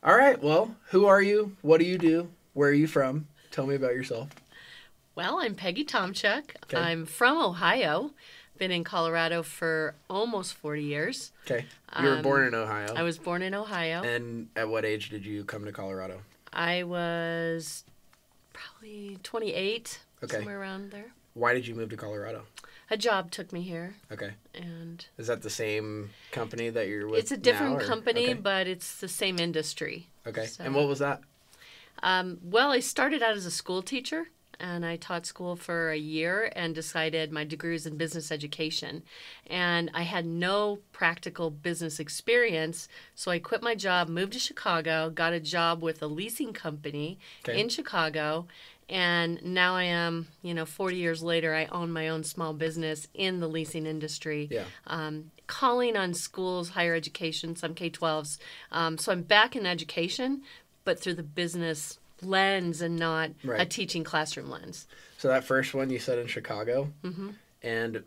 All right. Well, who are you? What do you do? Where are you from? Tell me about yourself. Well, I'm Peggy Tomcheck. Okay. I'm from Ohio. Been in Colorado for almost 40 years. Okay. You were born in I Ohio. was born in Ohio. And at what age did you come to Colorado? I was probably 28, Okay. somewhere around there. Why did you move to Colorado? A job took me here, Okay. and Is that the same company that you're with it's a different now, or- company, Okay. but it's the same industry. Okay. So- And what was that? Well, I started out as a school teacher, and I taught school for a year and decided my degree was in business education. And I had no practical business experience, so I quit my job, moved to Chicago, got a job with a leasing company Okay. in Chicago, and now I am, 40 years later, I own my own small business in the leasing industry. Yeah. Calling on schools, higher education, some K-12s. So I'm back in education, but through the business lens and not a Right. teaching classroom lens. So that first one you said in Chicago, hmm and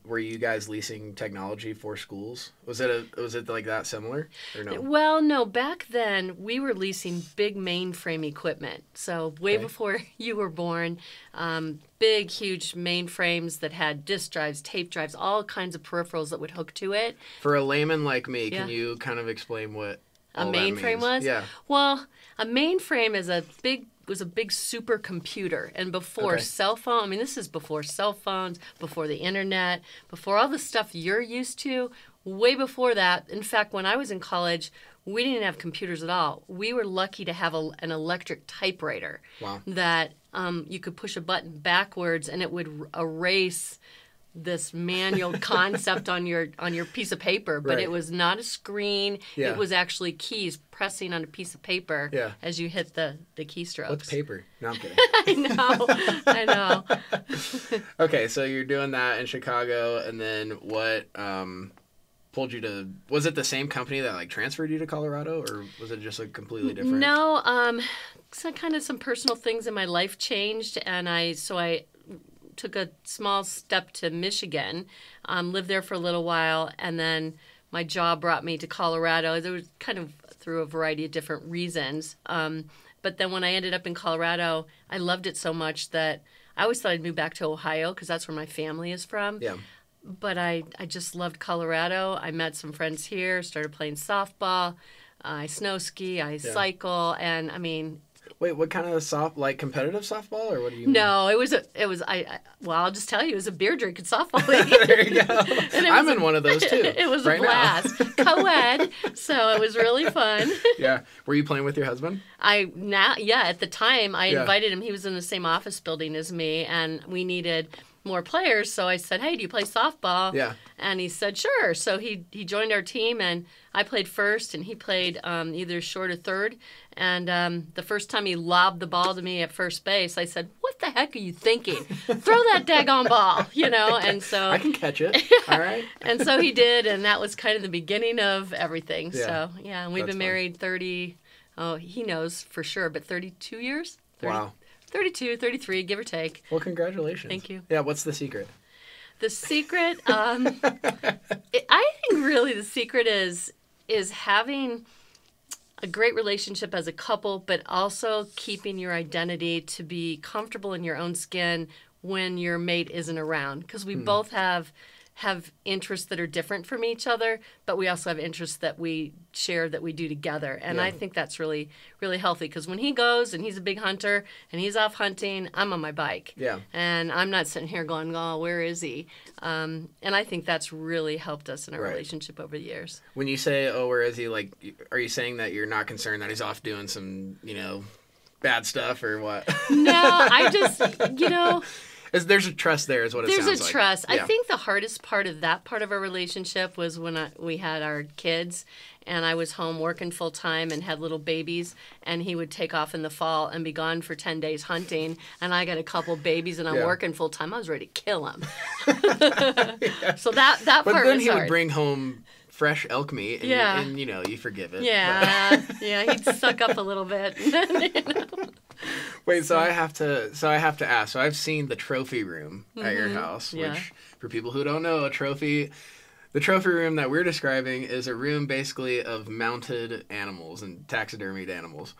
were you guys leasing technology for schools? Was it like that similar or no? Well, no, back then we were leasing big mainframe equipment. So way Okay. before you were born, big, huge mainframes that had disk drives, tape drives, all kinds of peripherals that would hook to it. For a layman like me, can Yeah. you kind of explain what A all that mainframe means? was? Yeah. Well, a mainframe was a big supercomputer, and before Okay. cell phone, I mean, this is before cell phones, before the internet, before all the stuff you're used to, way before that. In fact, when I was in college, we didn't have computers at all. We were lucky to have an electric typewriter Wow. that you could push a button backwards and it would erase this manual concept on your piece of paper, but Right. it was not a screen. Yeah. It was actually keys pressing on a piece of paper Yeah. as you hit the keystrokes. What's paper? No, I'm kidding. I know. Okay, so you're doing that in Chicago, and then what pulled you to? Was it the same company that like transferred you to Colorado, or was it just like completely different? No, some personal things in my life changed, and I took a small step to Michigan, lived there for a little while, and then my job brought me to Colorado. It was kind of through a variety of different reasons. But then when I ended up in Colorado, I loved it so much that I always thought I'd move back to Ohio because that's where my family is from. Yeah. But I just loved Colorado. I met some friends here, started playing softball. I snow ski, I cycle, and I mean, Wait, what kind of competitive softball, or what do you mean? no, I'll just tell you, it was a beer drinking softball league. There you go. And it I'm was in one of those too. It was right a blast. Co-ed, so it was really fun. now. Yeah. Were you playing with your husband? At the time, I Yeah. invited him. He was in the same office building as me, and we needed more players. So I said, "Hey, do you play softball?" Yeah. And he said, "Sure." So he joined our team, and I played first, and he played either short or third. And the first time he lobbed the ball to me at first base, I said, "What the heck are you thinking? Throw that daggone ball!" And so I can catch it. All right. and so he did, and that was kind of the beginning of everything. Yeah. So yeah, and we've That's been fun. married 30. Oh, he knows for sure, but 32 years. 30, Wow. 32, 33, give or take. Well, congratulations. Thank you. Yeah. What's the secret? The secret, I think really the secret is having a great relationship as a couple, but also keeping your identity to be comfortable in your own skin when your mate isn't around. Because we both have interests that are different from each other, but we also have interests that we share that we do together. And Yeah. I think that's really, really healthy because when he goes and he's a big hunter and he's off hunting, I'm on my bike. Yeah. And I'm not sitting here going, "Oh, where is he?" And I think that's really helped us in our Right. relationship over the years. When you say, "Oh, where is he?" Like, are you saying that you're not concerned that he's off doing some, bad stuff or what? No, I just, There's a trust there, is what it there's sounds a like. trust. I Yeah. think the hardest part of that part of our relationship was when we had our kids and I was home working full time and had little babies, and he would take off in the fall and be gone for 10 days hunting, and I got a couple babies and I'm Yeah. working full time. I was ready to kill him. Yeah. So that But part then was he hard. would bring home fresh elk meat, and, Yeah. you forgive it. Yeah, yeah, he'd suck up a little bit. Wait, so I have to ask. So I've seen the trophy room at your house, Yeah. which for people who don't know, a trophy The trophy room that we're describing is a room basically of mounted animals and taxidermied animals.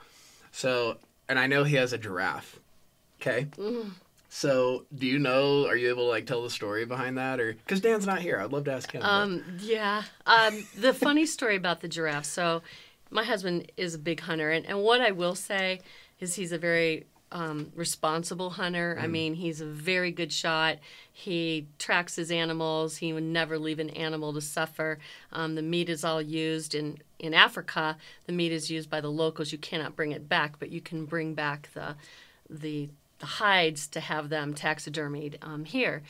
So, and I know he has a giraffe. Okay. So, do you know? Are you able to like tell the story behind that, or because Dan's not here, I'd love to ask him. Yeah. The funny story about the giraffe. So, my husband is a big hunter, and what I will say is he's a very responsible hunter. I mean, he's a very good shot. He tracks his animals. He would never leave an animal to suffer. The meat is all used in Africa. The meat is used by the locals. You cannot bring it back, but you can bring back the hides to have them taxidermied here.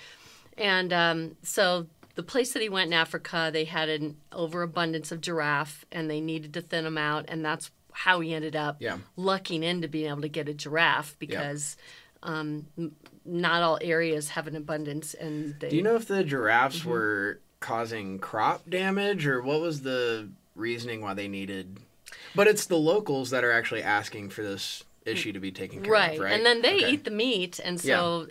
And so the place that he went in Africa, they had an overabundance of giraffe, and they needed to thin them out, and that's how he ended up lucking into being able to get a giraffe because not all areas have an abundance. And do you know if the giraffes were causing crop damage, or what was the reasoning why they needed? But it's the locals that are actually asking for this issue to be taken care of, right? And then they eat the meat, and so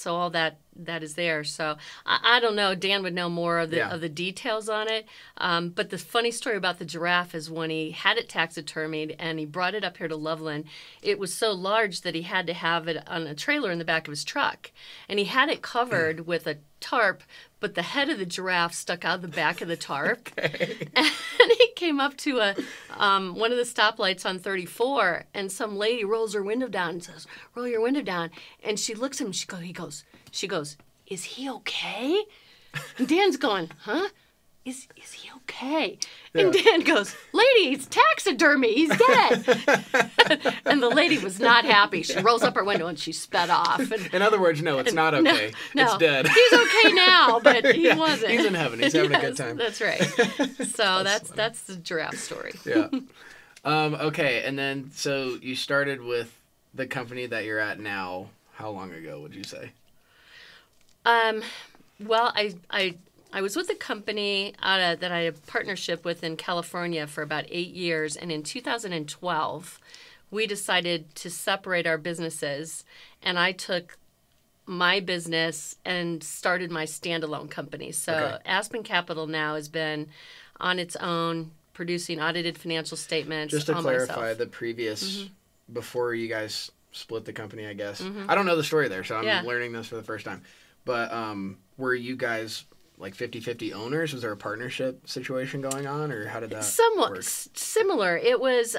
all that is there. So I don't know. Dan would know more of the details on it. But the funny story about the giraffe is when he had it taxidermied and he brought it up here to Loveland, it was so large that he had to have it on a trailer in the back of his truck, and he had it covered with a tarp, but the head of the giraffe stuck out the back of the tarp. And he came up to one of the stoplights on 34, and some lady rolls her window down and says, "Roll your window down." And she looks at him. She goes, "Is he okay?" And Dan's going, "Huh? Is he okay?" And Dan goes, "Lady, it's taxidermy. He's dead." And the lady was not happy. She rolls up her window and she sped off. And, in other words, no, it's not okay. No, it's dead. He's okay now, but he wasn't. He's in heaven. He's having a good time. That's right. So that's the giraffe story. Yeah. Okay, and then so you started with the company that you're at now. How long ago would you say? Well, I was with a company that I had a partnership with in California for about 8 years, and in 2012, we decided to separate our businesses, and I took my business and started my standalone company. So Aspen Capital now has been on its own, producing audited financial statements. Just to clarify, myself. the previous, before you guys split the company, I guess. I don't know the story there, so I'm learning this for the first time. But were you guys like 50-50 owners? Was there a partnership situation going on, or how did that Somewhat work? Similar. It was,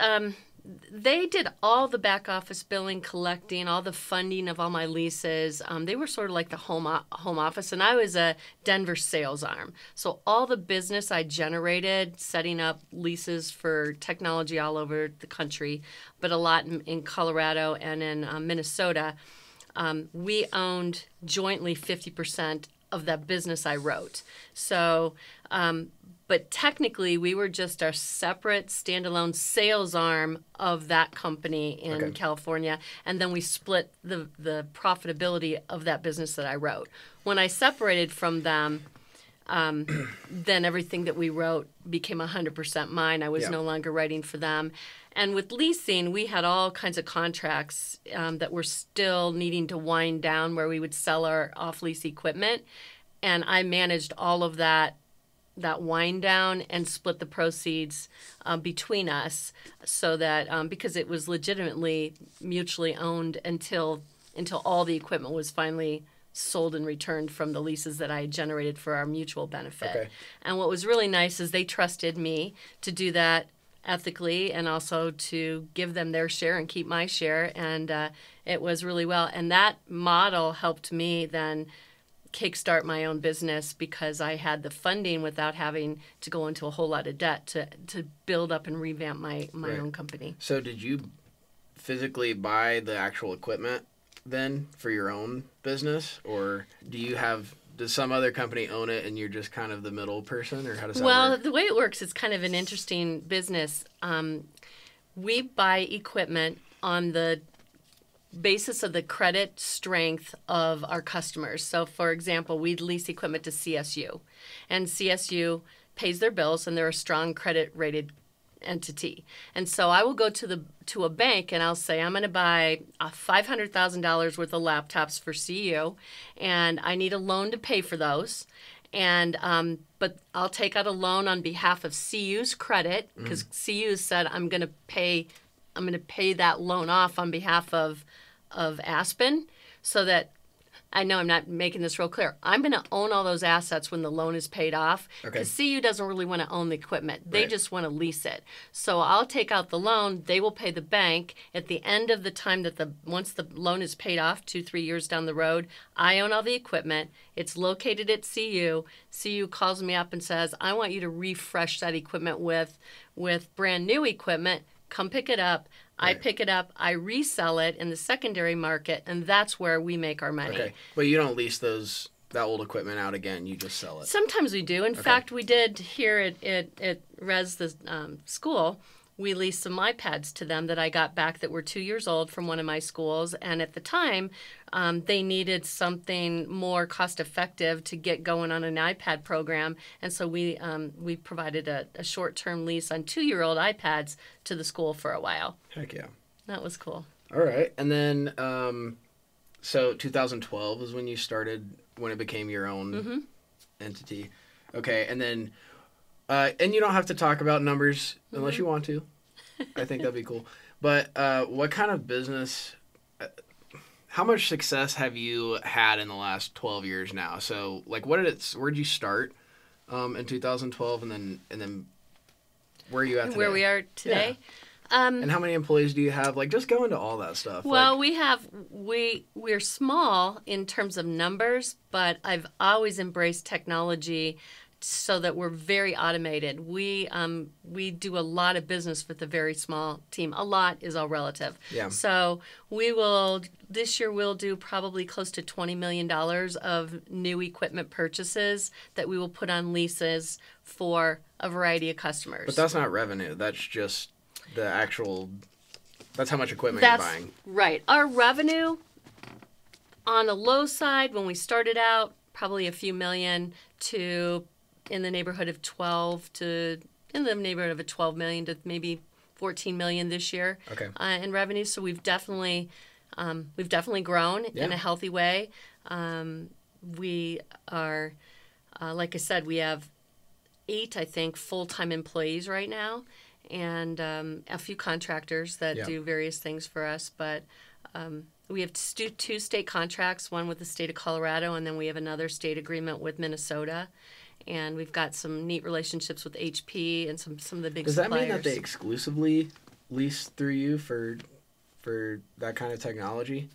they did all the back office billing, collecting, all the funding of all my leases. They were sort of like the home office, and I was a Denver sales arm. So all the business I generated, setting up leases for technology all over the country, but a lot in Colorado and in Minnesota, we owned jointly 50% of that business I wrote. So, but technically we were just our separate standalone sales arm of that company in California, and then we split the profitability of that business that I wrote. When I separated from them, then everything that we wrote became 100% mine. I was no longer writing for them. And with leasing, we had all kinds of contracts that were still needing to wind down, where we would sell our off-lease equipment. And I managed all of that wind down and split the proceeds between us, so that because it was legitimately mutually owned until all the equipment was finally sold and returned from the leases that I had generated for our mutual benefit. And what was really nice is they trusted me to do that ethically, and also to give them their share and keep my share, and it was really well. And that model helped me then kickstart my own business, because I had the funding without having to go into a whole lot of debt to build up and revamp my own company. So did you physically buy the actual equipment then for your own business, or does some other company own it and you're just kind of the middle person, or how does that work? Well, the way it works is kind of an interesting business. We buy equipment on the basis of the credit strength of our customers. So, for example, we lease equipment to CSU, and CSU pays their bills, and they're a strong credit-rated entity. And so I will go to a bank and I'll say, I'm going to buy $500,000 worth of laptops for CU, and I need a loan to pay for those. And but I'll take out a loan on behalf of CU's credit because CU said I'm going to pay that loan off on behalf of Aspen, so that I know I'm not making this real clear. I'm going to own all those assets when the loan is paid off because CU doesn't really want to own the equipment. They just want to lease it. So I'll take out the loan. They will pay the bank. At the end of the time once the loan is paid off, 2-3 years down the road, I own all the equipment. It's located at CU. CU calls me up and says, I want you to refresh that equipment with brand new equipment. Come pick it up. I pick it up, I resell it in the secondary market, and that's where we make our money. Okay, but you don't lease that old equipment out again. You just sell it. Sometimes we do. In fact, we did here at Res, the school. We leased some iPads to them that I got back that were 2 years old from one of my schools, and at the time, they needed something more cost-effective to get going on an iPad program, and so we provided a short-term lease on 2-year-old iPads to the school for a while. Heck yeah. That was cool. All right, and then so 2012 is when you started, when it became your own entity. Okay, and then and you don't have to talk about numbers unless you want to. I think that'd be cool. But what kind of business? How much success have you had in the last 12 years now? So, like, where did you start in 2012, and then where are you at today? Where we are today. Yeah. And how many employees do you have? Like, just go into all that stuff. Well, we're small in terms of numbers, but I've always embraced technology so that we're very automated. We do a lot of business with a very small team. A lot is all relative. Yeah. So this year we'll do probably close to $20 million of new equipment purchases that we will put on leases for a variety of customers. But that's not revenue. That's just the actual, that's how much equipment you're buying. Right. Our revenue on the low side when we started out, probably a few million to in the neighborhood of 12 million to maybe 14 million this year in revenue. So we've definitely grown in a healthy way. We are, like I said, we have 8, I think, full-time employees right now, and a few contractors that do various things for us. But we have 2 state contracts, one with the state of Colorado, and then we have another state agreement with Minnesota. And we've got some neat relationships with HP and some of the big suppliers. Does that mean that they exclusively lease through you for that kind of technology?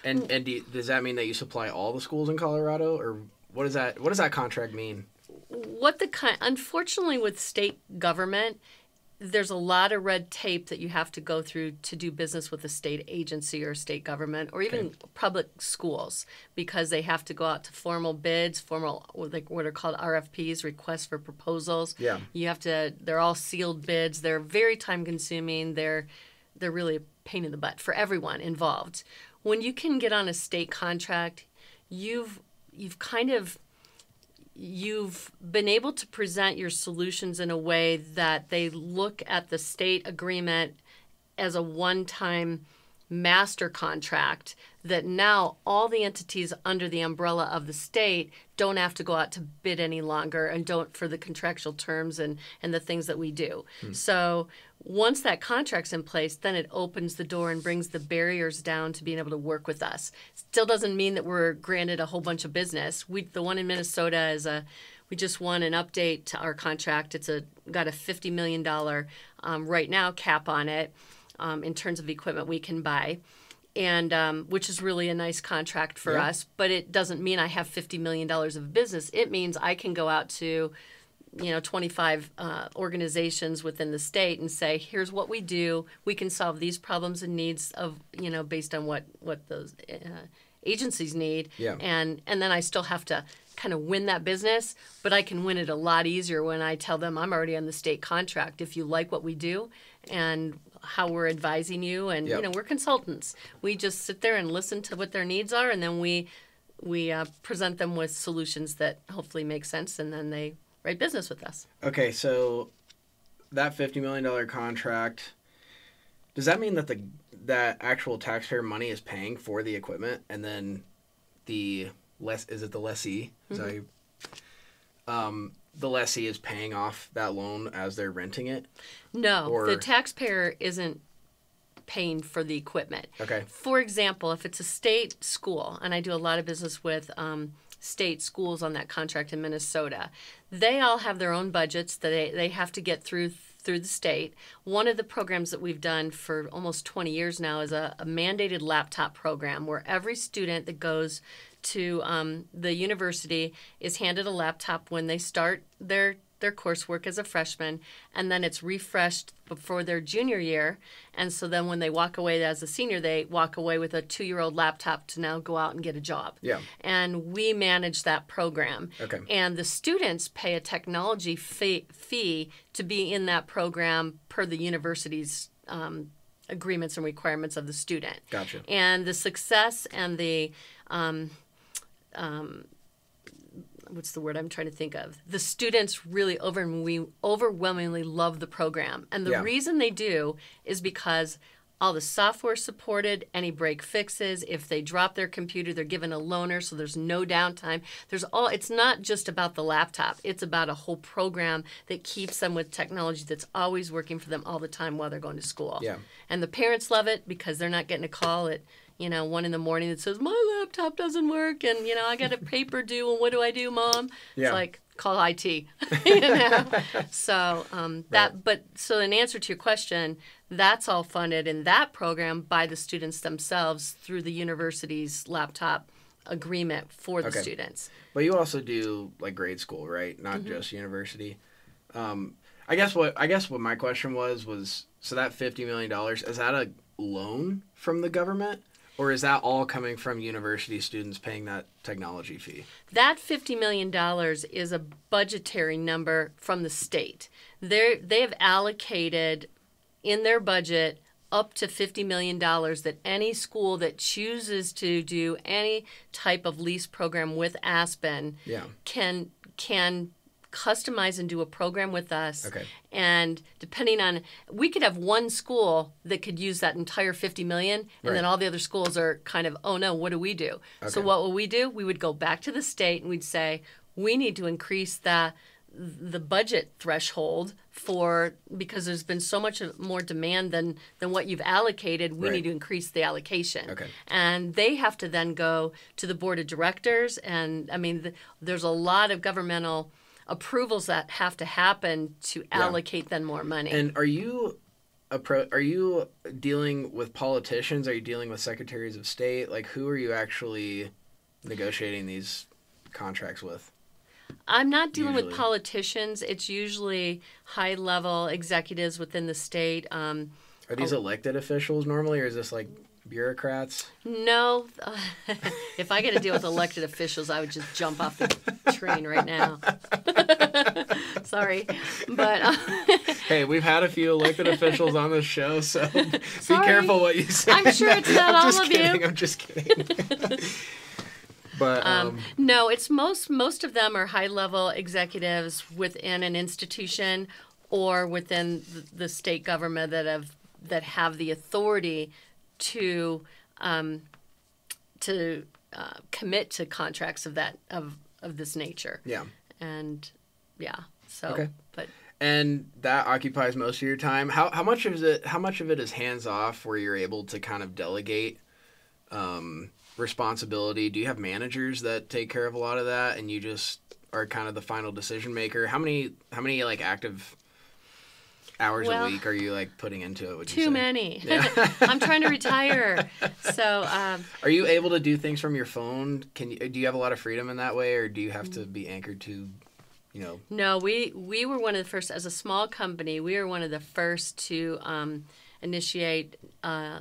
And does that mean that you supply all the schools in Colorado, or what does that contract mean? Unfortunately, with state government, there's a lot of red tape that you have to go through to do business with a state agency or state government or even public schools, because they have to go out to formal bids, what are called RFPs, requests for proposals. Yeah. They're all sealed bids. They're very time consuming. They're really a pain in the butt for everyone involved. When you can get on a state contract, you've been able to present your solutions in a way that they look at the state agreement as a one-time master contract, that now all the entities under the umbrella of the state don't have to go out to bid any longer and don't for the contractual terms and the things that we do. So once that contract's in place, then it opens the door and brings the barriers down to being able to work with us. Still doesn't mean that we're granted a whole bunch of business. The one in Minnesota we just won an update to our contract. It's got a $50 million right now cap on it in terms of equipment we can buy, and which is really a nice contract for us. But it doesn't mean I have $50 million of business. It means I can go out to 25 organizations within the state and say, here's what we do. We can solve these problems and needs of, based on what those agencies need. Yeah. And then I still have to kind of win that business, but I can win it a lot easier when I tell them I'm already on the state contract. If you like what we do and how we're advising you, and we're consultants. We just sit there and listen to what their needs are, and then we present them with solutions that hopefully make sense, and then they write business with us. Okay, so that $50 million contract, does that mean that that actual taxpayer money is paying for the equipment, and then is it the lessee? the lessee is paying off that loan as they're renting it? No, Or... the taxpayer isn't paying for the equipment. Okay. For example, if it's a state school, and I do a lot of business with state schools on that contract in Minnesota, they all have their own budgets that they have to get through the state. One of the programs that we've done for almost 20 years now is a mandated laptop program where every student that goes to the university is handed a laptop when they start their coursework as a freshman, and then it's refreshed before their junior year. And so then when they walk away as a senior, they walk away with a 2-year-old laptop to now go out and get a job. Yeah. And we manage that program. Okay. And the students pay a technology fee to be in that program per the university's agreements and requirements of the student. Gotcha. And the success and the what's the word I'm trying to think of? The students really overwhelmingly love the program. And the reason they do is because all the software supported, any break fixes, if they drop their computer, they're given a loaner, so there's no downtime. It's not just about the laptop. It's about a whole program that keeps them with technology that's always working for them all the time while they're going to school. Yeah. And the parents love it because they're not getting a call at 1 a.m. that says, my laptop doesn't work, and, I got a paper due, and what do I do, Mom? Yeah. It's like, call IT. So so in answer to your question, that's all funded in that program by the students themselves through the university's laptop agreement for the students. But you also do like grade school, right? Not just university. I guess what my question was so that $50 million, is that a loan from the government? Or is that all coming from university students paying that technology fee? That $50 million is a budgetary number from the state. They have allocated in their budget up to $50 million that any school that chooses to do any type of lease program with Aspen can customize and do a program with us. Okay. And depending on, we could have one school that could use that entire $50 million, and then all the other schools are kind of, oh no, what do we do? Okay. So what will we do? We would go back to the state and we'd say, we need to increase the budget threshold because there's been so much more demand than what you've allocated. We need to increase the allocation. Okay. And they have to then go to the board of directors, and there's a lot of governmental approvals that have to happen to allocate then more money. And are you dealing with politicians? Are you dealing with secretaries of state? Like, who are you actually negotiating these contracts with? I'm not dealing with politicians. It's usually high-level executives within the state. Are these elected officials normally, or is this like bureaucrats? No. If I get to deal with elected officials, I would just jump off the train right now. Sorry. But hey, we've had a few elected officials on this show, so be careful what you say. I'm sure it's not all of you. I'm just kidding. But no, it's most of them are high-level executives within an institution or within the state government that have the authority to commit to contracts of this nature. Yeah. And so okay. But and that occupies most of your time. How much of it is hands off where you're able to kind of delegate responsibility? Do you have managers that take care of a lot of that and you just are kind of the final decision maker? How many like active hours a week are you like putting into it? Would you say? Too many. Yeah. I'm trying to retire. So are you able to do things from your phone? Do you have a lot of freedom in that way, or do you have to be anchored to, No, we were one of the first, as a small company, we were one of the first to initiate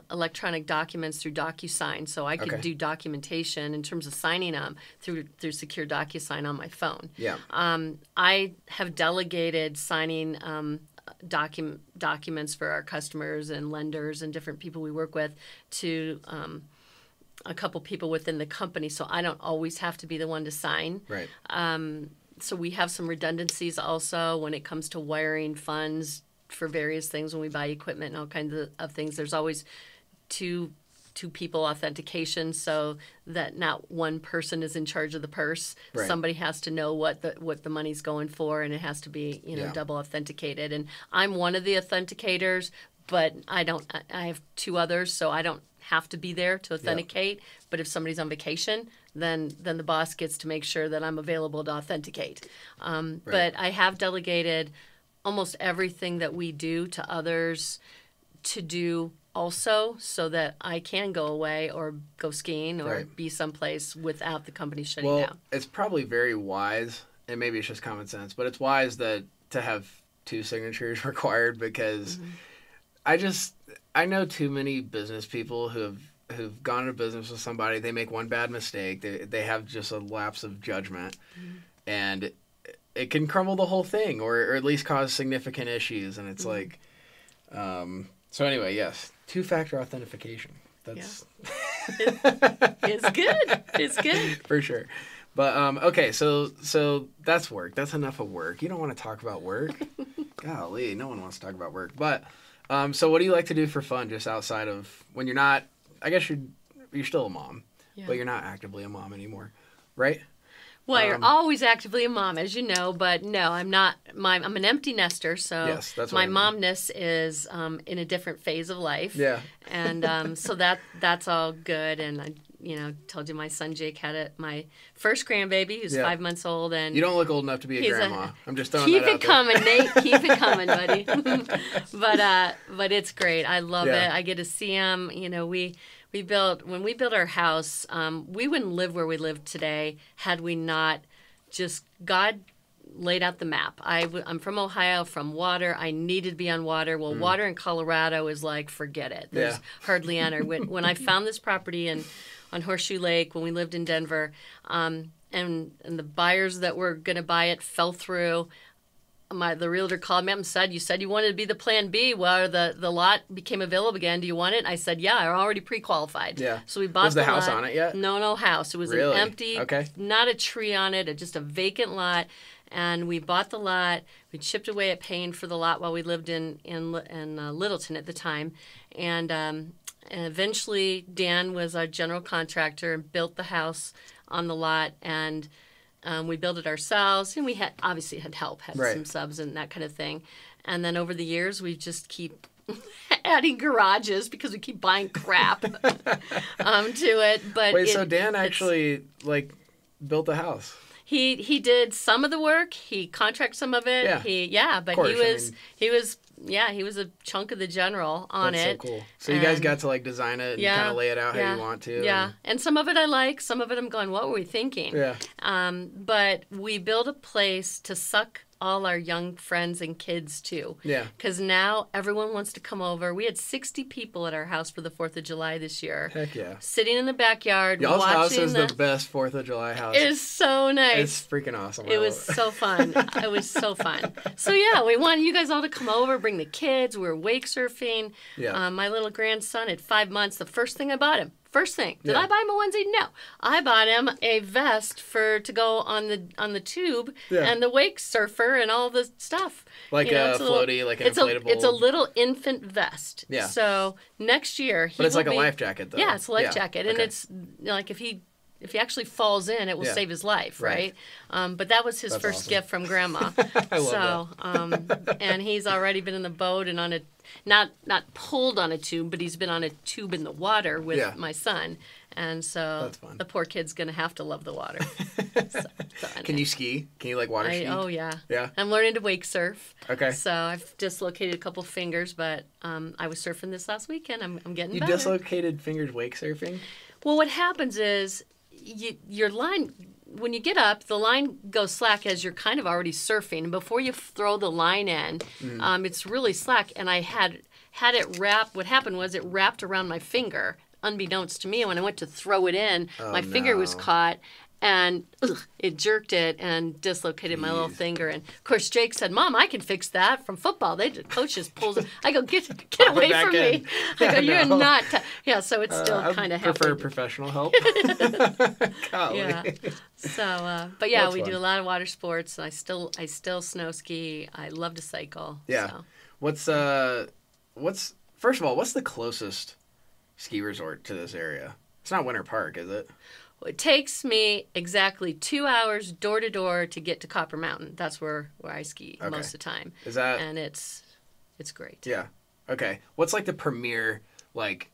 electronic documents through DocuSign, so I could do documentation in terms of signing them through secure DocuSign on my phone. Yeah. I have delegated signing documents for our customers and lenders and different people we work with to a couple people within the company, so I don't always have to be the one to sign. Right. So we have some redundancies also when it comes to wiring funds for various things when we buy equipment and all kinds of things. There's always two two people authentication so that not one person is in charge of the purse. Right. Somebody has to know what the money's going for, and it has to be, double authenticated. And I'm one of the authenticators, but I have two others, so I don't have to be there to authenticate. Yeah. But if somebody's on vacation, then the boss gets to make sure that I'm available to authenticate. Right. But I have delegated almost everything that we do to others to do also, so that I can go away or go skiing or be someplace without the company shutting down. Well, it's probably very wise, and maybe it's just common sense, but it's wise to have two signatures required, because I know too many business people who've gone into business with somebody. They make one bad mistake. They have just a lapse of judgment, and it can crumble the whole thing, or at least cause significant issues. And it's like, so anyway, yes, two-factor authentication. That's it's good. It's good for sure. But okay, so that's work. That's enough of work. You don't want to talk about work. Golly, no one wants to talk about work. But so what do you like to do for fun, just outside of when you're not? I guess you're still a mom, but you're not actively a mom anymore, right? Well, you're always actively a mom, as you know, but no, I'm not. I'm an empty nester, so yes, that's my momness is in a different phase of life. Yeah, and so that's all good. And I, told you my son Jake had my first grandbaby, who's 5 months old, and you don't look old enough to be a grandma. I'm just throwing that out there. Keep it coming, Nate. Keep it coming, buddy. But it's great. I love it. I get to see him. When we built our house, we wouldn't live where we live today had we not just God laid out the map. I'm from Ohio, from water. I needed to be on water. Well, water in Colorado is like, forget it. There's hardly any. When I found this property on Horseshoe Lake, when we lived in Denver, and the buyers that were going to buy it fell through, the realtor called me up and said, you said you wanted to be the plan B. Well, the lot became available again. Do you want it? I said, yeah, I'm already pre-qualified. Yeah. So we bought Was the house lot. on it yet? No house. It was really? an empty, not a tree on it, just a vacant lot. And we bought the lot. We chipped away at paying for the lot while we lived in Littleton at the time. And eventually Dan was our general contractor and built the house on the lot. And we built it ourselves, and we had help, some subs and that kind of thing. And then over the years, we just keep adding garages because we keep buying crap to it. But wait, so Dan actually built the house? He did some of the work. He contracted some of it. Yeah. But he was a chunk of the general on it. That's so cool. So you guys got to design it and kind of lay it out how you want to. Yeah. And some of it I like. Some of it I'm going, what were we thinking? Yeah. But we built a place to suck all our young friends and kids too. Yeah. Because now everyone wants to come over. We had 60 people at our house for the 4th of July this year. Heck yeah. Sitting in the backyard Y'all's watching house is the best 4th of July house. It is so nice. It's freaking awesome. It was so fun. It was so fun. So yeah, we wanted you guys all to come over, bring the kids. We were wake surfing. Yeah. My little grandson at 5 months, the first thing I bought him. First thing. Did I buy him a onesie? No. I bought him a vest to go on the tube and the wake surfer and all the stuff. Like a floaty, like an inflatable. It's a little infant vest. Yeah. So next year But it's like a life jacket though. Yeah, it's a life jacket. And it's like if he actually falls in, it will save his life, right? But that was his first gift from Grandma. I love that. And he's already been in the boat and on a not pulled on a tube, but he's been on a tube in the water with my son. And so the poor kid's going to have to love the water. Can you ski? Can you water ski? Oh, yeah. Yeah. I'm learning to wake surf. Okay. So I've dislocated a couple fingers, but I was surfing this last weekend. I'm getting better. You dislocated fingers wake surfing? Well, what happens is your line, when you get up, the line goes slack as you're kind of already surfing. And before you throw the line in, it's really slack. And I had it wrapped. What happened was it wrapped around my finger, unbeknownst to me. And when I went to throw it in, my finger was caught. And it jerked it and dislocated my little finger. And, of course, Jake said, Mom, I can fix that from football. The coach just pulls it. I go, get away from me. I go, you're not. So it's still kind of I prefer professional help. Yeah. So, but yeah, we do a lot of water sports. And I still snow ski. I love to cycle. Yeah. So. First of all, what's the closest ski resort to this area? It's not Winter Park, is it? Well, it takes me exactly 2 hours door to door to get to Copper Mountain. That's where I ski most of the time. Is that? And it's great. Yeah. Okay. What's like the premier, like,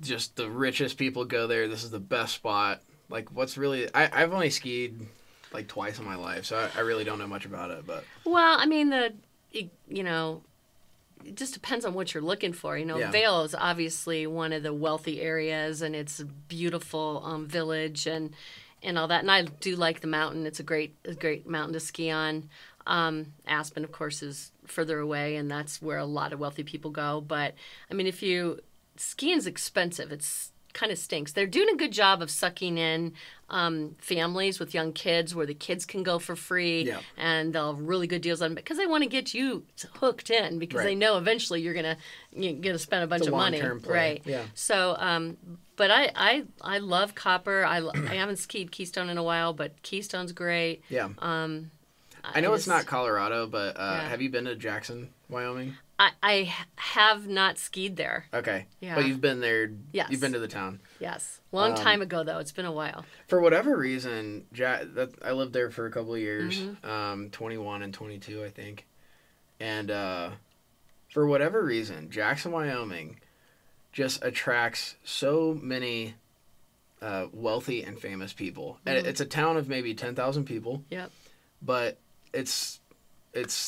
just the richest people go there? This is the best spot. Like, what's really? I've only skied like twice in my life, so I really don't know much about it. But well, I mean it just depends on what you're looking for. Vail is obviously one of the wealthy areas, and it's a beautiful village and all that. And I do like the mountain. It's a great mountain to ski on. Aspen, of course, is further away, and that's where a lot of wealthy people go. But I mean, skiing's expensive. It's kind of stinks. They're doing a good job of sucking in families with young kids where the kids can go for free, and they'll have really good deals on it because they want to get you hooked in because they know eventually you're gonna spend a bunch of money, right? Yeah. So, but I love Copper. I haven't skied Keystone in a while, but Keystone's great. Yeah. I know it's not Colorado, but have you been to Jackson, Wyoming? I have not skied there. Okay. Yeah. But you've been there. Yes. You've been to the town. Yes. Long time ago, though. It's been a while. For whatever reason, I lived there for a couple of years, 21 and 22, I think. And for whatever reason, Jackson, Wyoming just attracts so many wealthy and famous people. And it's a town of maybe 10,000 people. Yep. But it's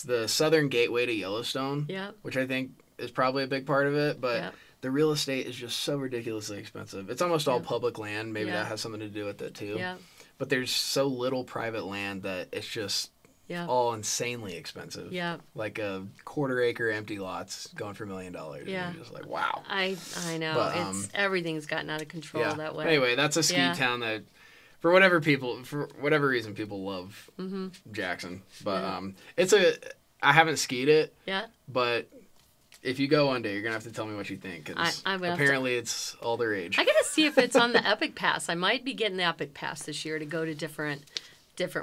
the southern gateway to Yellowstone, which I think is probably a big part of it, but the real estate is just so ridiculously expensive. It's almost all public land. Maybe that has something to do with it too. Yeah. But there's so little private land that it's just all insanely expensive. Yeah. Like a quarter-acre empty lots going for $1 million. Yeah. And you're just like, wow. I know. But, everything's gotten out of control that way. Anyway, that's a ski town that... For whatever reason, people love Jackson. But I haven't skied it. Yeah. But if you go one day, you're gonna have to tell me what you think. 'Cause apparently, it's all the rage. I gotta see if it's on the Epic Pass. I might be getting the Epic Pass this year to go to different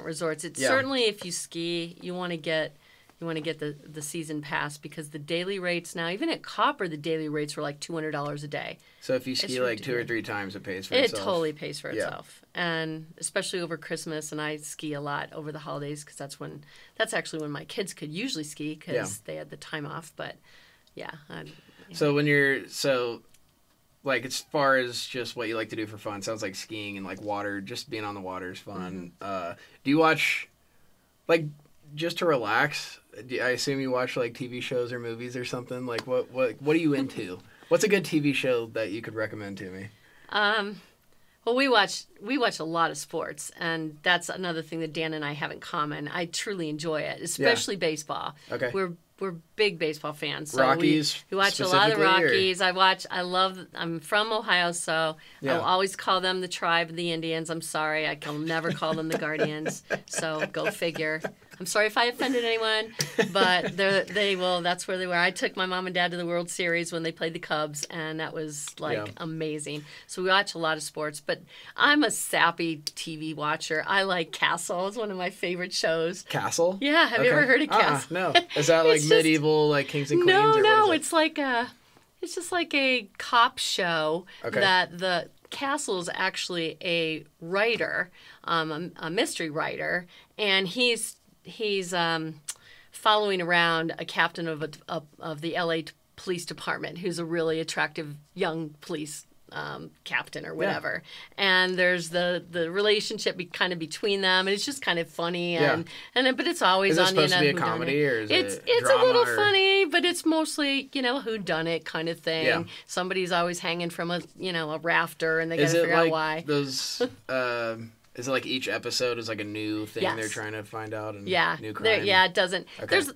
resorts. It's certainly if you ski, you want to get the season pass because the daily rates now, even at Copper, the daily rates were like $200 a day. So if you ski like 2 or 3 times, it pays for itself. It totally pays for itself, and especially over Christmas. And I ski a lot over the holidays because that's actually when my kids could usually ski because they had the time off. But So like as far as just what you like to do for fun, sounds like skiing and like water, just being on the water is fun. Do you watch like just to relax? I assume you watch like TV shows or movies or something. Like what are you into? What's a good TV show that you could recommend to me? Well, we watch a lot of sports, and that's another thing that Dan and I have in common. I truly enjoy it, especially baseball. Okay. We're big baseball fans. So Rockies. We watch a lot of the Rockies. I'm from Ohio, so I'll always call them the tribe of the Indians. I'm sorry, I can never call them the Guardians. So go figure. I'm sorry if I offended anyone, but that's where they were. I took my mom and dad to the World Series when they played the Cubs, and that was amazing. So we watch a lot of sports, but I'm a sappy TV watcher. I like Castle. It's one of my favorite shows. Castle? Yeah, have you ever heard of Castle? No. Is that like medieval, like Kings and Queens? No, it's just like a cop show that the Castle is actually a writer, a mystery writer, and he's following around a captain of the LA Police Department who's a really attractive young police captain or whatever. And there's the relationship kind of between them, and it's just kind of funny but it's always on the supposed to be a comedy or is it's drama a little funny, but it's mostly whodunit kind of thing. Yeah. Somebody's always hanging from a rafter, and they got to figure out why. Those is it like each episode is like a new thing they're trying to find out and new crime? It doesn't. Okay. There's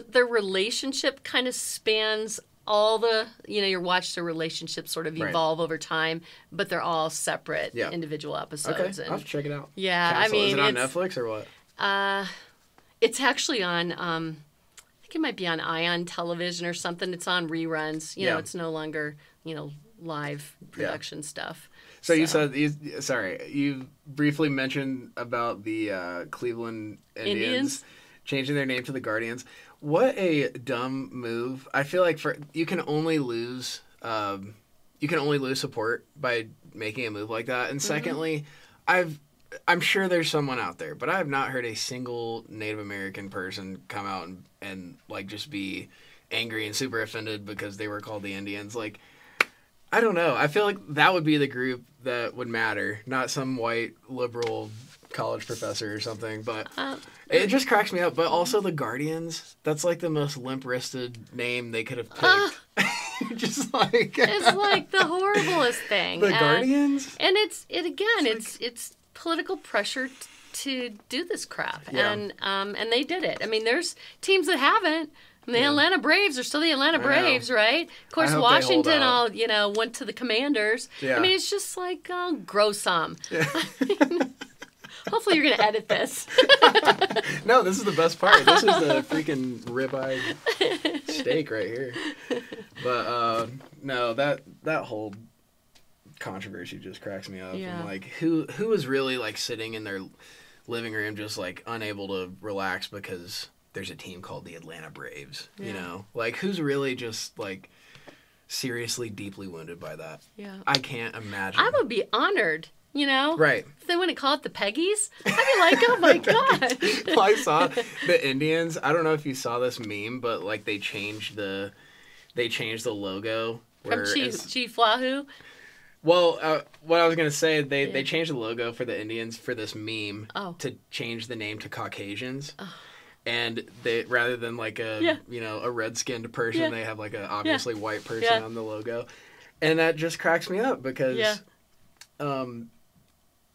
their relationship kind of spans all the, you watch the relationships sort of evolve over time, but they're all separate individual episodes. Okay, I'll have to check it out. Yeah, Castle. Is it on Netflix or what? It's actually on, I think it might be on Ion Television or something. It's on reruns. It's no longer, live production stuff. So you said, you briefly mentioned about the Cleveland Indians changing their name to the Guardians. What a dumb move. I feel like you can only lose you can only lose support by making a move like that. And secondly, I'm sure there's someone out there, but I have not heard a single Native American person come out and like just be angry and super offended because they were called the Indians. Like, I don't know. I feel like that would be the group that would matter, not some white liberal college professor or something. But it just cracks me up. But also the Guardians, that's like the most limp-wristed name they could have picked. Just like it's like the horriblest thing. The Guardians? And it's political pressure to do this crap. Yeah. And they did it. I mean, there's teams that haven't. The Atlanta Braves are still the Atlanta Braves, right? Of course, Washington went to the Commanders. Yeah. I mean, it's just like, grow some. Yeah. Hopefully you're going to edit this. No, this is the best part. This is the freaking ribeye steak right here. But, no, that whole controversy just cracks me up. Yeah. I'm like, who is really, like, sitting in their living room just, like, unable to relax because there's a team called the Atlanta Braves, you know? Like, who's really just, like, seriously deeply wounded by that? Yeah. I can't imagine. I would be honored, you know? Right. If they want to call it the Peggies, I'd be like, oh, my God. Well, I saw the Indians. I don't know if you saw this meme, but, like, they changed the logo. From Chief Wahoo? Well, what I was going to say, they changed the logo for the Indians for this meme to change the name to Caucasians. Oh. And they, rather than like a red-skinned person, they have like a obviously white person on the logo. And that just cracks me up because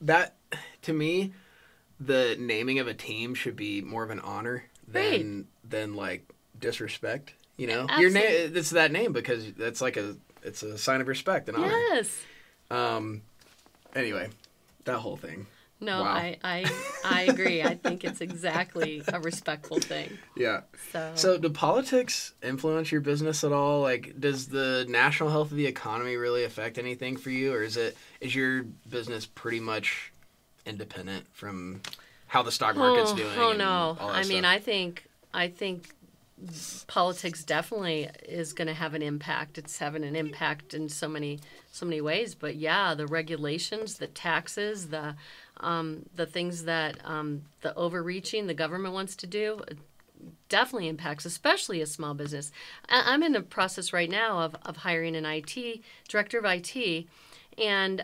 that, to me, the naming of a team should be more of an honor than like disrespect. You know, your name, it's that name because that's like it's a sign of respect and honor. Yes. Anyway, that whole thing. No, wow. I agree. I think it's exactly a respectful thing. Yeah. So do politics influence your business at all? Like, does the national health of the economy really affect anything for you, or is your business pretty much independent from how the stock market's doing? Oh no. I mean, I think politics definitely is going to have an impact. It's having an impact in so many ways. But yeah, the regulations, the taxes, the things that the overreaching the government wants to do definitely impacts, especially a small business. I'm in the process right now of hiring an IT director of IT, and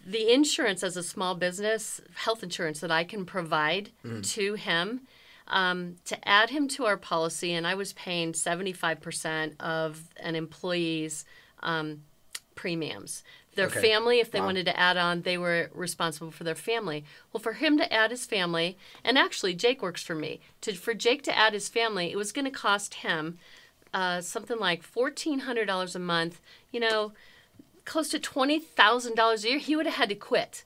the insurance as a small business, health insurance that I can provide to him. To add him to our policy, and I was paying 75% of an employee's premiums. Their family, if they wanted to add on, they were responsible for their family. Well, for him to add his family, and actually Jake works for me, for Jake to add his family, it was going to cost him something like $1,400 a month, close to $20,000 a year. He would have had to quit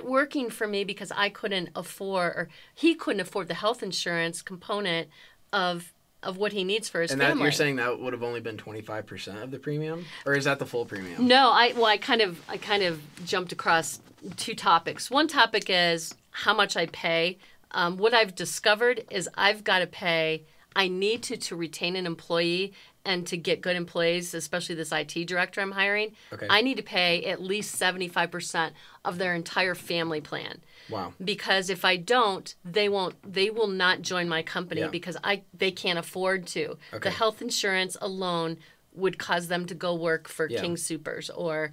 working for me because I couldn't afford, or he couldn't afford the health insurance component of what he needs for his family. And you're saying that would have only been 25% of the premium, or is that the full premium? No, I kind of jumped across two topics. One topic is how much I pay. What I've discovered is I've got to pay. I need to retain an employee and to get good employees, especially this IT director I'm hiring. Okay. I need to pay at least 75% of their entire family plan. Wow. Because if I don't, they will not join my company because they can't afford to. Okay. The health insurance alone would cause them to go work for King Soopers or,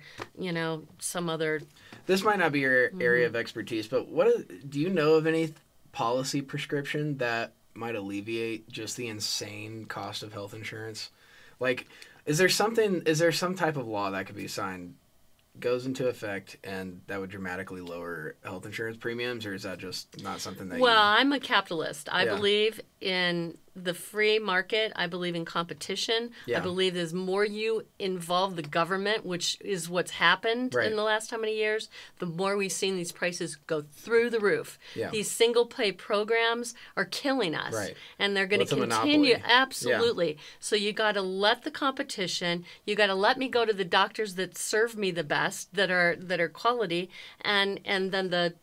some other. This might not be your area of expertise, but do you know of any policy prescription that might alleviate just the insane cost of health insurance? Like, is there some type of law that could be signed, goes into effect, and that would dramatically lower health insurance premiums, or is that just not something that I'm a capitalist. I believe in the free market. I believe in competition. Yeah. I believe as more you involve the government, which is what's happened in the last how many years, the more we've seen these prices go through the roof. Yeah. These single pay programs are killing us. Right. And they're going to continue. Absolutely. Yeah. So you got to let the competition, you got to let me go to the doctors that serve me the best, that are quality, and then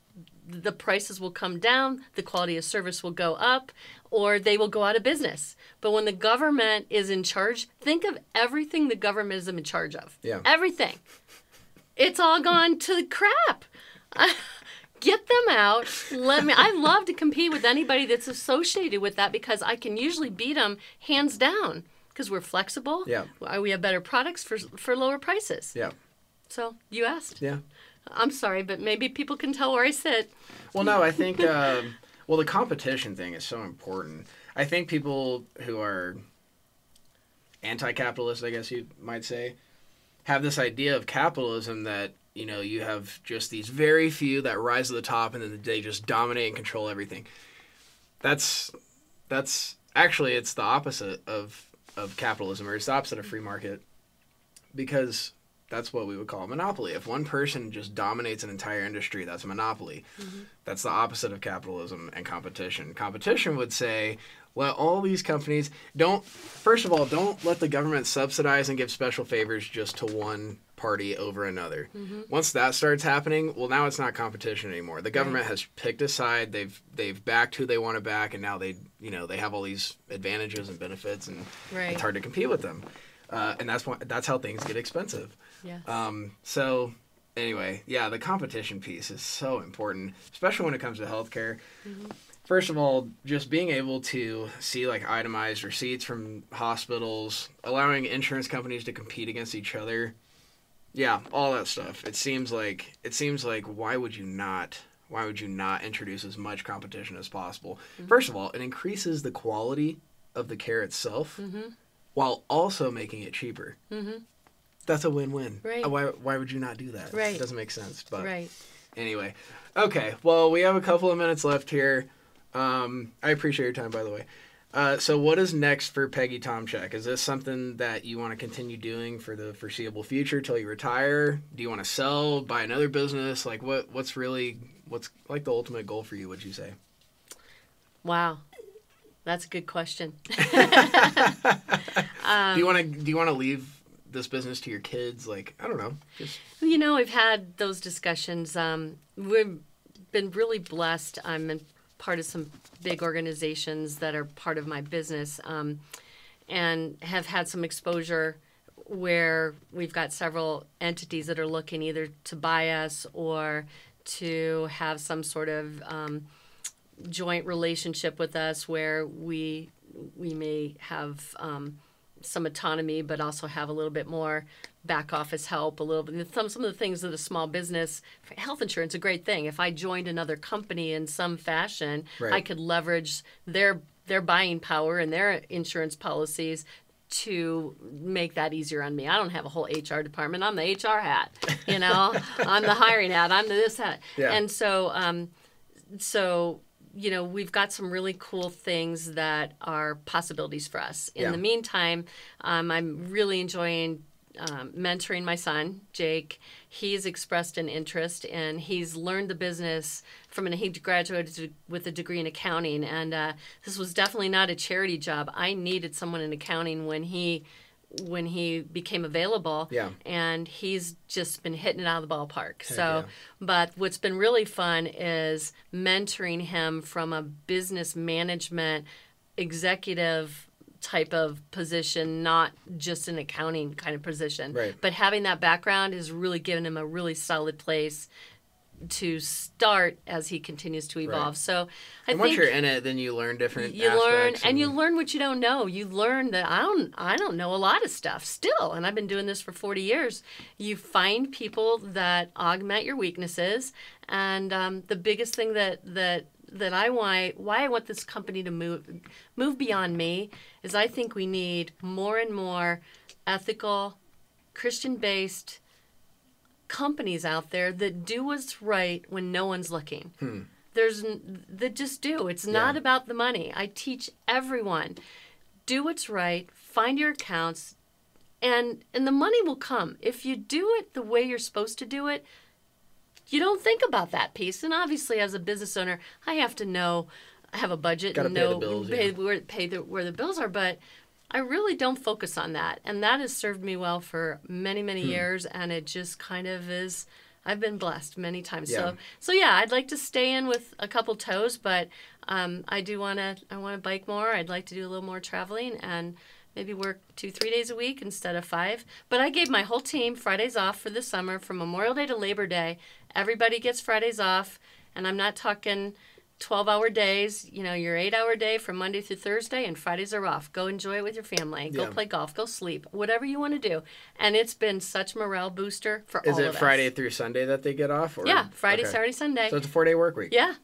the prices will come down, the quality of service will go up, or they will go out of business. But when the government is in charge, think of everything the government is in charge of. Yeah. Everything. It's all gone to the crap. Get them out. I love to compete with anybody that's associated with that because I can usually beat them hands down because we're flexible. Yeah. We have better products for lower prices. Yeah. So you asked. Yeah. I'm sorry, but maybe people can tell where I sit. Well, no, I think, the competition thing is so important. I think people who are anti-capitalist, I guess you might say, have this idea of capitalism that, you have just these very few that rise to the top and then they just dominate and control everything. That's actually, it's the opposite of capitalism, or it's the opposite of free market, because that's what we would call a monopoly. If one person just dominates an entire industry, that's a monopoly. Mm-hmm. That's the opposite of capitalism and competition. Competition would say, let all these companies don't let the government subsidize and give special favors just to one party over another. Mm-hmm. Once that starts happening, well, now it's not competition anymore. The government has picked a side. They've backed who they want to back, and now they have all these advantages and benefits, and it's hard to compete with them. And that's how things get expensive. Yeah. So anyway, yeah, the competition piece is so important, especially when it comes to healthcare. Mm-hmm. First of all, just being able to see like itemized receipts from hospitals, allowing insurance companies to compete against each other. Yeah, all that stuff. It seems like why would you not introduce as much competition as possible? Mm-hmm. First of all, it increases the quality of the care itself, mm-hmm. while also making it cheaper. Mm-hmm. That's a win-win. Right. Why would you not do that? Right. It doesn't make sense. But right. Anyway. Okay, well, we have a couple of minutes left here. I appreciate your time, by the way. So what is next for Peggy Tomcheck? Is this something that you want to continue doing for the foreseeable future till you retire? Do you want to sell, buy another business? Like what's like the ultimate goal for you, would you say? Wow. That's a good question. Do you want to leave this business to your kids? Like, I don't know. I've had those discussions. We've been really blessed. I'm in part of some big organizations that are part of my business, and have had some exposure where we've got several entities that are looking either to buy us or to have some sort of joint relationship with us where we may have some autonomy, but also have a little bit more back office help, a little bit. Some of the things that a small business, health insurance is a great thing. If I joined another company in some fashion, I could leverage their buying power and their insurance policies to make that easier on me. I don't have a whole HR department. I'm the HR hat, I'm the hiring hat. I'm the this hat. Yeah. And so, we've got some really cool things that are possibilities for us. In the meantime, I'm really enjoying mentoring my son, Jake. He's expressed an interest and he's learned the business he graduated with a degree in accounting. And this was definitely not a charity job. I needed someone in accounting when he became available. Yeah. And he's just been hitting it out of the ballpark. But what's been really fun is mentoring him from a business management executive type of position, not just an accounting kind of position. Right. But having that background has really given him a really solid place to start as he continues to evolve. Right. So I think once you're in it, then you learn different aspects. You learn what you don't know. You learn that I don't know a lot of stuff still, and I've been doing this for 40 years. You find people that augment your weaknesses, and the biggest thing that why I want this company to move beyond me is I think we need more and more ethical, Christian-based companies out there that do what's right when no one's looking. That just do. It's not about the money. I teach everyone, do what's right, find your accounts, and the money will come. If you do it the way you're supposed to do it, you don't think about that piece. And obviously, as a business owner, I have to have a budget and know where the bills are. But I really don't focus on that. And that has served me well for many, many years. And it just kind of is I've been blessed many times. Yeah. So yeah, I'd like to stay in with a couple toes, but I want to bike more. I'd like to do a little more traveling and maybe work 2-3 days a week instead of 5. But I gave my whole team Fridays off for the summer from Memorial Day to Labor Day. Everybody gets Fridays off, and I'm not talking 12-hour days, your 8-hour day from Monday through Thursday, and Fridays are off. Go enjoy it with your family. Go play golf. Go sleep. Whatever you want to do. And it's been such morale booster for all of us. Is it Friday through Sunday that they get off? Or? Yeah, Friday, Saturday, Sunday. So it's a 4-day work week. Yeah.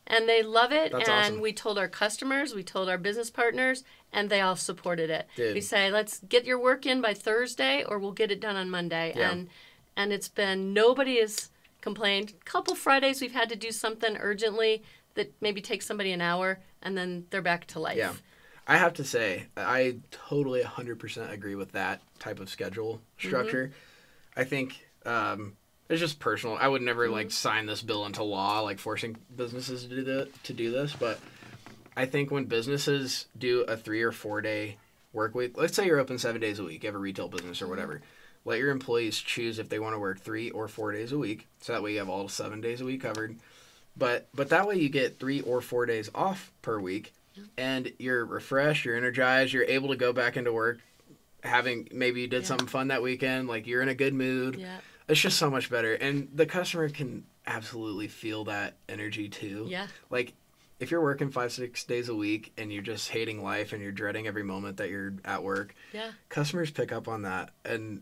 And they love it. That's and awesome. we told our customers, we told our business partners, and they all supported it. Dude. We say, let's get your work in by Thursday, or we'll get it done on Monday. Yeah. And it's been, nobody has complained. A couple Fridays we've had to do something urgently that maybe takes somebody an hour, and then they're back to life. Yeah. I have to say, I totally 100% agree with that type of schedule structure. I think it's just personal. I would never sign this bill into law, forcing businesses to do this. But I think when businesses do a 3 or 4 day work week, let's say you're open 7 days a week, you have a retail business or whatever. Let your employees choose if they want to work 3 or 4 days a week. So that way you have all 7 days a week covered. But that way you get 3 or 4 days off per week, and you're refreshed, you're energized, you're able to go back into work, maybe you did something fun that weekend, you're in a good mood. Yeah. It's just so much better, and the customer can absolutely feel that energy too. Yeah. If you're working 5-6 days a week and you're just hating life and you're dreading every moment that you're at work, customers pick up on that, and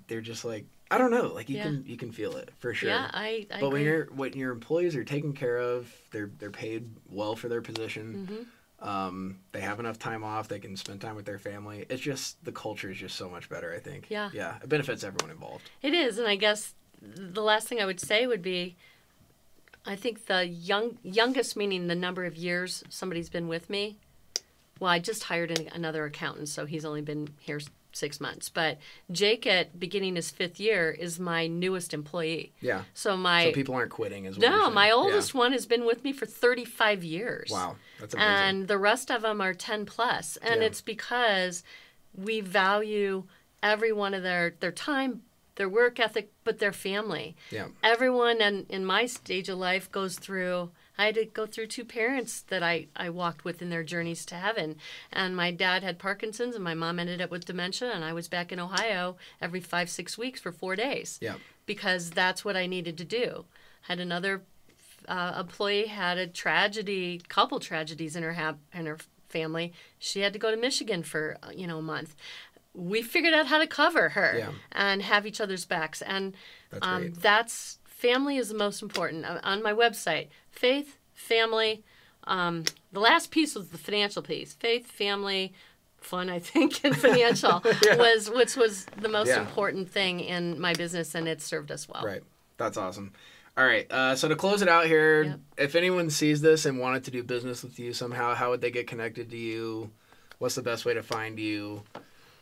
they're just I don't know, you can feel it for sure. Yeah, I but agree. when your employees are taken care of, they're paid well for their position. They have enough time off, they can spend time with their family. It's just, the culture is just so much better, I think. Yeah. It benefits everyone involved. It is, and I guess the last thing I would say would be, I think the youngest, meaning the number of years somebody's been with me. Well, I just hired another accountant, so he's only been here 6 months. But Jake, at beginning his 5th year, is my newest employee. Yeah. So people aren't quitting as well. No, my oldest one has been with me for 35 years. Wow, that's amazing. And the rest of them are 10 plus. And it's because we value every one of their time, their work ethic, but their family. Yeah. Everyone in my stage of life goes through, I had to go through 2 parents that I walked with in their journeys to heaven. And my dad had Parkinson's, and my mom ended up with dementia, and I was back in Ohio every 5-6 weeks for 4 days. Yeah. Because that's what I needed to do. Had another employee had a couple tragedies in her family. She had to go to Michigan for a month. We figured out how to cover her and have each other's backs. And that's family is the most important. On my website, faith, family. The last piece was the financial piece. Faith, family, fun, I think, and financial which was the most important thing in my business, and it served us well. Right. That's awesome. All right. So to close it out here, if anyone sees this and wanted to do business with you somehow, how would they get connected to you? What's the best way to find you?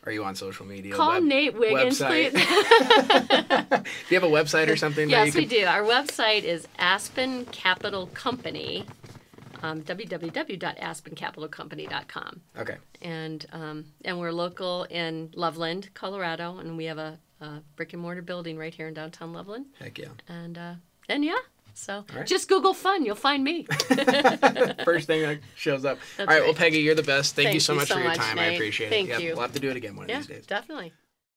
Are you on social media? Call Nate Wiggins, please. Do you have a website or something? Yes, we do. Our website is Aspen Capital Company, www.aspencapitalcompany.com. Okay. And we're local in Loveland, Colorado, and we have a brick and mortar building right here in downtown Loveland. Heck yeah. And so just Google fun, you'll find me. First thing that shows up. That's all right, right. well, Peggy, you're the best. Thank you so much for your time. Nate. I appreciate it. Thank you. We'll have to do it again one of these days. Definitely.